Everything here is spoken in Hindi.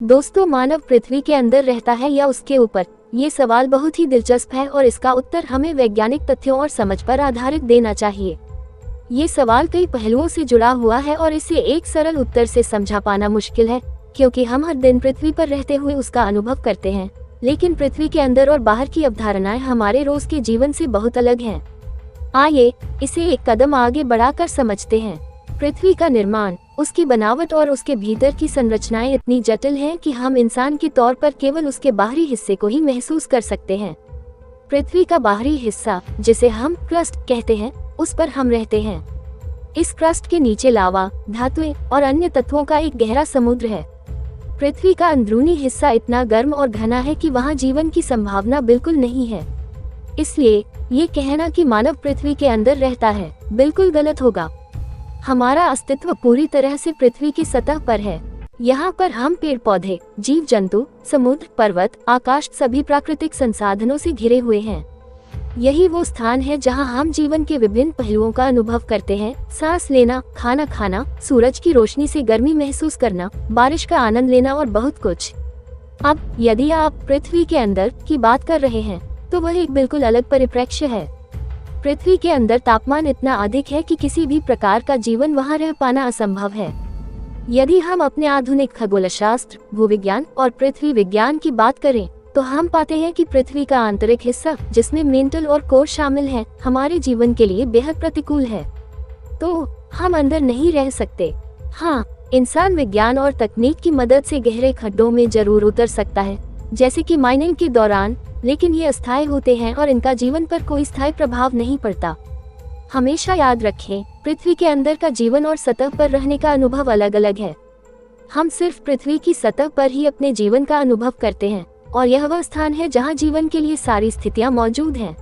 दोस्तों, मानव पृथ्वी के अंदर रहता है या उसके ऊपर? ये सवाल बहुत ही दिलचस्प है और इसका उत्तर हमें वैज्ञानिक तथ्यों और समझ पर आधारित देना चाहिए। ये सवाल कई पहलुओं से जुड़ा हुआ है और इसे एक सरल उत्तर से समझा पाना मुश्किल है, क्योंकि हम हर दिन पृथ्वी पर रहते हुए उसका अनुभव करते हैं, लेकिन पृथ्वी के अंदर और बाहर की अवधारणाएं हमारे रोज के जीवन से बहुत अलग हैं। आइए इसे एक कदम आगे बढ़ाकर समझते हैं। पृथ्वी का निर्माण, उसकी बनावट और उसके भीतर की संरचनाएं इतनी जटिल हैं कि हम इंसान के तौर पर केवल उसके बाहरी हिस्से को ही महसूस कर सकते हैं। पृथ्वी का बाहरी हिस्सा, जिसे हम क्रस्ट कहते हैं, उस पर हम रहते हैं। इस क्रस्ट के नीचे लावा, धातुएं और अन्य तत्वों का एक गहरा समुद्र है। पृथ्वी का अंदरूनी हिस्सा इतना गर्म और घना है कि वहां जीवन की संभावना बिल्कुल नहीं है। इसलिए ये कहना कि मानव पृथ्वी के अंदर रहता है, बिल्कुल गलत होगा। हमारा अस्तित्व पूरी तरह से पृथ्वी की सतह पर है। यहाँ पर हम पेड़ पौधे, जीव जंतु, समुद्र, पर्वत, आकाश सभी प्राकृतिक संसाधनों से घिरे हुए हैं। यही वो स्थान है जहाँ हम जीवन के विभिन्न पहलुओं का अनुभव करते हैं। सांस लेना, खाना खाना, सूरज की रोशनी से गर्मी महसूस करना, बारिश का आनंद लेना और बहुत कुछ। अब यदि आप पृथ्वी के अंदर की बात कर रहे हैं, तो वह एक बिल्कुल अलग परिप्रेक्ष्य है। पृथ्वी के अंदर तापमान इतना अधिक है कि किसी भी प्रकार का जीवन वहां रह पाना असंभव है। यदि हम अपने आधुनिक खगोलशास्त्र, भूविज्ञान और पृथ्वी विज्ञान की बात करें, तो हम पाते हैं कि पृथ्वी का आंतरिक हिस्सा, जिसमें मेंटल और कोर शामिल हैं, हमारे जीवन के लिए बेहद प्रतिकूल है। तो हम अंदर नहीं रह सकते। हाँ, इंसान विज्ञान और तकनीक की मदद से गहरे खड्डों में जरूर उतर सकता है, जैसे कि माइनिंग के दौरान, लेकिन ये अस्थायी होते हैं और इनका जीवन पर कोई स्थायी प्रभाव नहीं पड़ता। हमेशा याद रखें, पृथ्वी के अंदर का जीवन और सतह पर रहने का अनुभव अलग अलग है। हम सिर्फ पृथ्वी की सतह पर ही अपने जीवन का अनुभव करते हैं, और यह वह स्थान है जहां जीवन के लिए सारी स्थितियां मौजूद हैं।